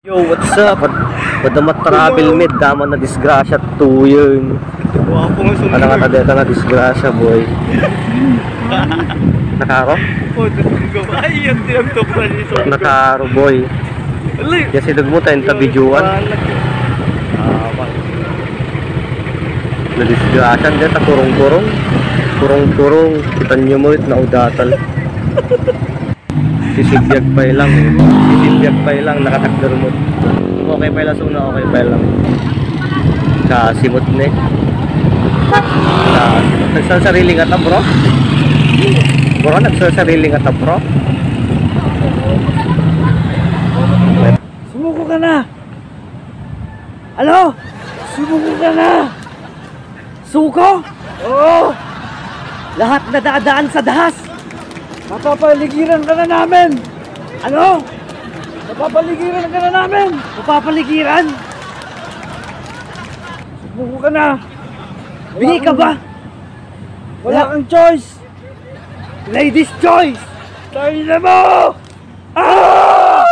Yo, what's up? Padamat travel med, dama na disgrasya to yun. Ano nga tadeta na disgrasya, boy. Nakaro? Nakaro, boy. Kasi nagmuta yung tabidyuan. Na disgrasya, hindi, kurong-kurong. Kurong-kurong, kita nyo mo na udatal. Sisibiyag pa lang, sisibiyag pa lang, nakatakder mo. Okay pa lang, suna okay pa lang. Kasimot na eh. Nagsasariling ata bro? Bro, nagsasariling ata bro? Sumuko ka na! Ano? Sumuko ka na! Suko? Oo! Lahat na dadaan sa dahas! Mapapaligiran ka na namin! Ano? Mapapaligiran ka na namin! Mapapaligiran? Sumuko ka na! Bingi ka ba? Wala kang choice! Ladies' choice! Tayo na mo! Ah!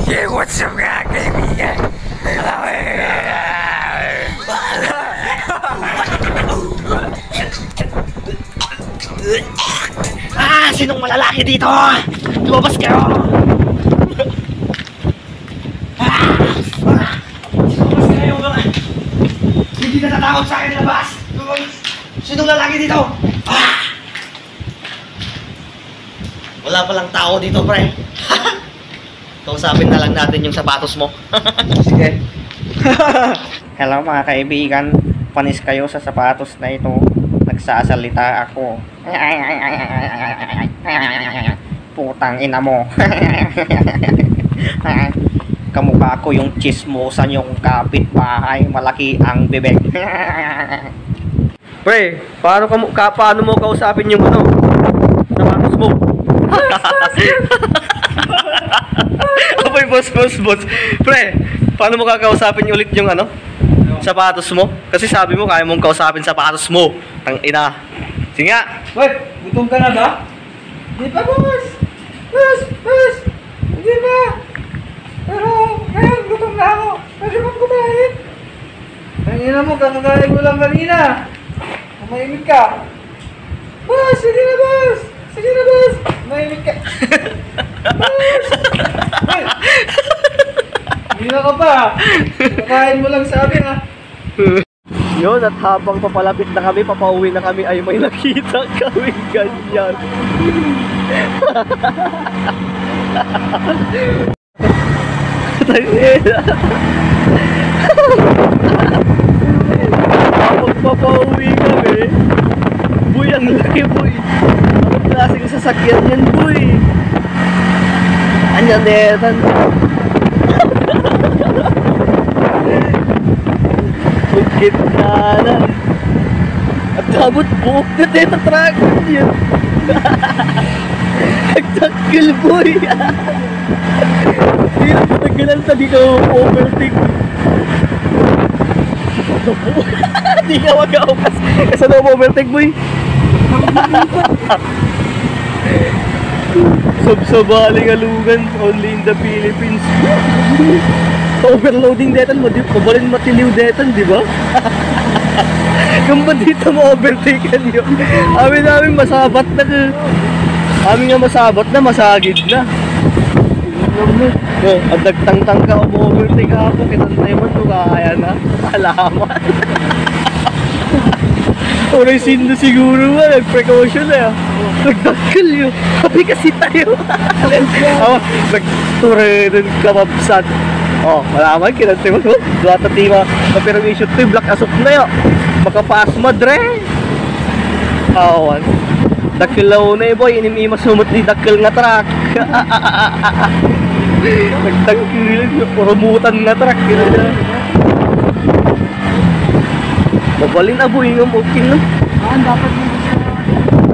Yeah, what's up mga kaibigan? Sinong malalaki dito? Lumabas kayo! Lumabas kayo! Hindi natatakot sa akin, labas! Sinong lalaki dito? Wala palang tao dito, pre. Kausapin na lang natin yung sapatos mo. Sige. Hello mga kaibigan, panis kayo sa sapatos na ito. Nagsasalita ako. Putang ina mo. Kamukha ko yung chismosan yung kapitbahay, malaki ang bibig. Pre, paano mo kausapin yung ano? Sapatos mo. Apoy, boss. Pre, paano mo kakausapin ulit yung ano? Sapatos mo? Kasi sabi mo kaya mong kausapin sapatos mo. Ang ina. Sige nga. Wait, gutom ka na ba? Di pa, boss! Boss! Hindi ba? Pero ngayon, gutom na ako. Pwede bang kumain? Ang ina mo, kakakain mo lang kanina. Kumahimik ka. Boss! Sige na, boss! Sige na, boss! Kumahimik ka. Boss! Wait! Hindi na ka pa. Kakakain mo lang sa akin, ha? Yun, at habang papalapit na kami, papauwi na kami, ay may nakita kami ganyan. Habang papauwi kami, boy, ang laki boy. Anong klaseng sasakyan yan boy? Anyanetan. Pagkit na lang. At dabot buok na dito truck yun. Nagtakil boy. Hindi na patagalan sa di ka overtake. Di ka mag-aukas. Kasi na overtake boy. Sabsabaling alugan only in the Philippines. Overloading detan mo, pabalin matiliw detan, di ba? Kung ba dito mo overtaken yun? Amin masabat na ka. Amin nga masabat na, masagid na. At nagtangtang ka o overtake ako, kitantay mo ito, kaya na. Alaman. Oray sin na siguro ba, nag-precaution na yun. Nagdakil yun. Sabi kasi tayo. Nagture dun kamabsat. Oh, malaman, kinantay mo. Duwata tima, ma-permission to yung black asok na yun. Makapaas madre. Awan. Dakilaw na yun boy, inimima sumot ni dakil nga truck. Nagdakil yun, rumutan nga truck. Mabalin na boy, yung okay na. Dapat mo siya.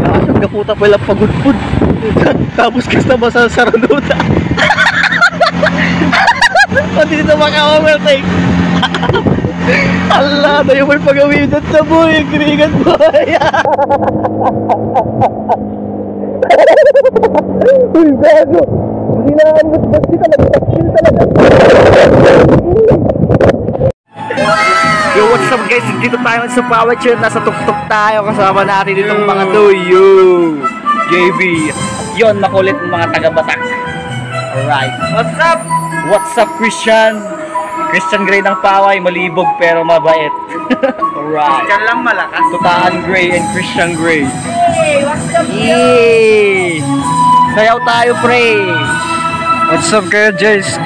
Kasi kaputa pa lang pagudpud. Tapos kasi basa sa ranuta. Pati dito maka-overtake. Allah, na yung may pag-awidot na boy. Kirigan boy. Uy, bago. Hinaangot ba sila? Nagtakil talaga. Yo, what's up guys? Dito tayo sa Power Chat. Nasa tuktok tayo. Kasama natin ditong mga doyo. JB. Yon, makulit mga taga-Batak. Alright. What's up? What's up, Christian? Christian Grey ng Paway. Malibog pero mabait. Alright. Christian lang malakas. Tutaan Grey and Christian Grey. Hey, what's up? Yay! Sayaw tayo, pre. What's up kayo, guys?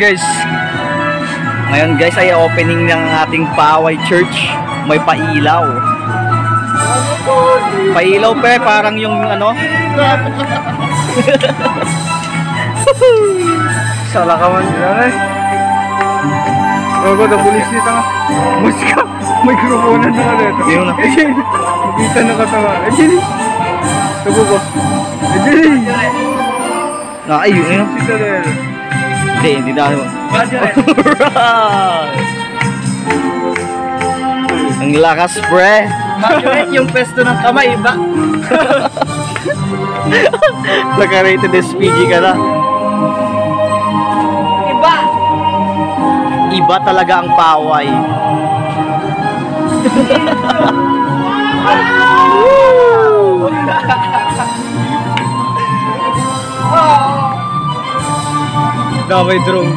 Ngayon guys ay opening ng ating Paway Church. May pailaw. Pailaw pre, parang yung ano. Sala ka man dyan eh. Bago na pulis nito nga. Musika. May gruponan na ka dito. Yun na. Makita na katawa. Tubo ko. Ay, yun. Citadel. Hindi dahil. Alright. Ang lakas pre. Bakit yung pesto ng kamay iba? Naka-rated SPG ka na. Iba! Iba talaga ang Paway. Damay drone.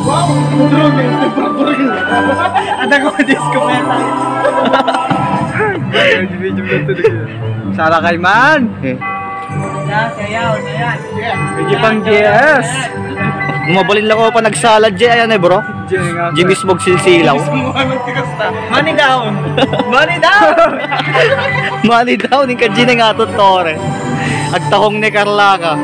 Wow! Drone eh! Ada ko disco peta. Medyo Sala kay man! Sayaw na yan! Medyo pang GS! Mabalin lang ako pa nagsalad dyan. Ayan eh bro. Jimmy's Mog Silsilaw. Money down! Money down! Money down. Yung kadji na nga ito tore. Agtahong ni Carlaca.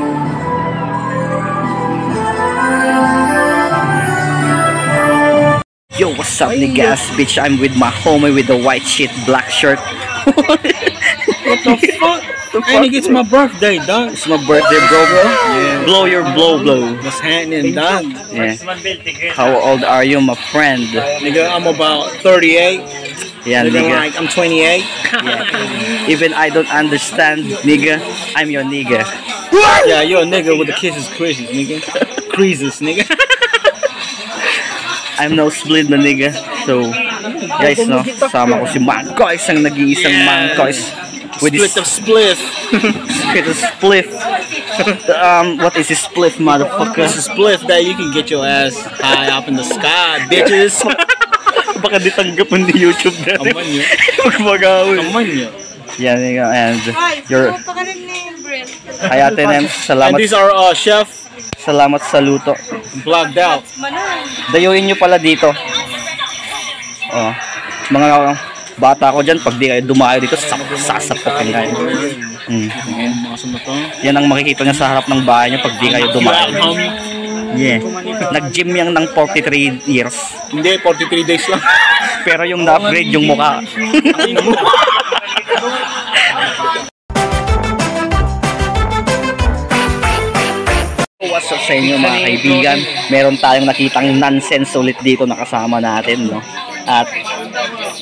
Yo, what's up niggas? Bitch, I'm with my homie with the white shit, black shirt. What the fuck? I think it's my birthday, dog. It's my birthday, bro. Yeah. Blow your blow. What's happening, dog? Yeah. How old are you, my friend? Nigga, I'm about 38. Yeah, Living nigga. like I'm 28. Yeah. Even I don't understand, nigga. I'm your nigga. Yeah, you're a nigga with the kisses, creases, nigga. Creases, nigga. I'm no split na nigga. So, guys, no, sama ko si Mankoys, ang nag-iisang Mankoys. With Split of spliff. Split of spliff. What is a spliff, motherfucker? It's a spliff that you can get your ass high up in the sky, bitches. Baka ditanggap ni YouTube na. Aman nyo. Magmagawin. Aman nyo. Yan, and Ay, your pa ka rin ni Brent. ay Ate Nem, And salamat, these are chef salamat sa luto. plugged out. Manan. Dayuin nyo pala dito. Oh, mga bata ko dyan, pag di kayo dumayo dito, sasapokin kayo. Ayan, mga sunod to. Yan ang makikita nyo sa harap ng bahay nyo pag di kayo dumayo. Yeah. Nag-gym yan ng 43 years. Hindi, 43 days lang. Pero yung na-upgrade yung mukha. What's up sa inyo mga kaibigan? Meron tayong nakitang nonsense ulit dito na kasama natin, no? At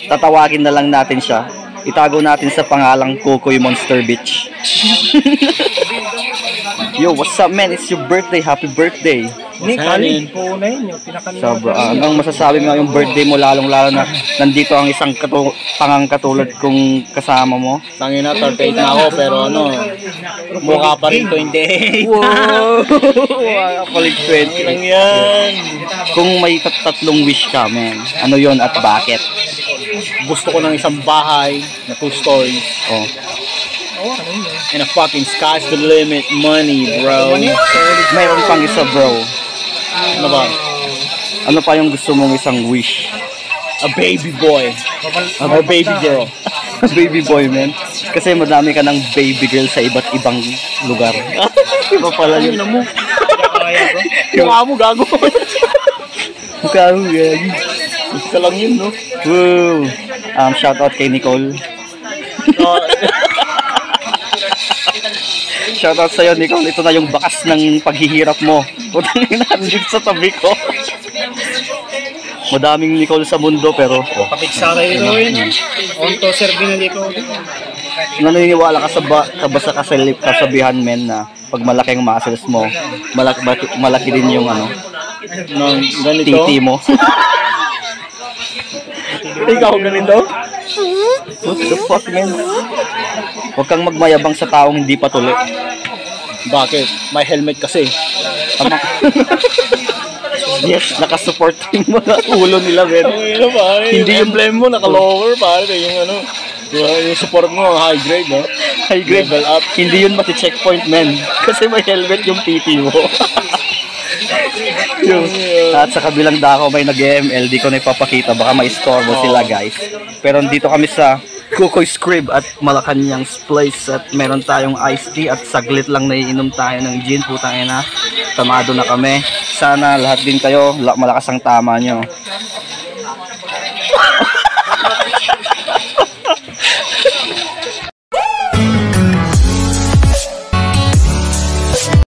tatawagin na lang natin siya. Itago natin sa pangalang Kukoy Monster Beach. Yo, what's up man? It's your birthday. Happy birthday. Kanin. Sobra. Anong masasabi mo yung birthday mo, lalong-lalo na nandito ang isang tangang katulad kong kasama mo? Tangin na, 38 na ako, pero ano, mukha pa rin 28. Wow! Kapalig 20 Lang yan. Kung may tatlong wish ka, man, ano yon at bakit? Gusto ko ng isang bahay na 2 stories. Oh. And a fucking sky's the limit money, bro. Mayroon pang isa, bro. Ano ba? Ano pa yung gusto mong isang wish? A baby boy. Or baby girl. Baby boy, man. Kasi madami ka ng baby girl sa iba't ibang lugar. Iba pala yun. Ano mo? Mukha mo, gago. Mukha mo, gagi. Isa lang yun, no? Woo! Shoutout kay Nicole. Shoutout sa'yo, Nicole. Ito na yung bakas ng paghihirap mo. Putang ina, nandito sa tabi ko. Madaming Nicole sa mundo, pero Kapiksa kayo yun. Onto serve na dito. naniniwala ka sa kasabihan, men, na pag malaki ang muscles mo, malaki din yung Nang ganito. titi mo. Ikaw ganito? What the fuck, man? Huwag kang magmayabang sa taong hindi patuloy. Bakit? May helmet kasi. Tama. Yes, nakasupport yung mga ulo nila, men. Ano ba? Hindi yung emblem mo, naka-lower pare. Yung ano, yung support mo, high grade, no? High grade. Level up. Hindi yun mati-checkpoint, men. Kasi may helmet yung titi mo. At sa kabilang dako may nag-ML, di ko na ipapakita, baka maistorbo sila, guys. Pero dito kami sa Kukoy's Crib at Malacanang's Place at meron tayong iced tea at saglit lang naiinom tayo ng gin. Putang ina, tamado na kami. Sana lahat din kayo malakas ang tama nyo.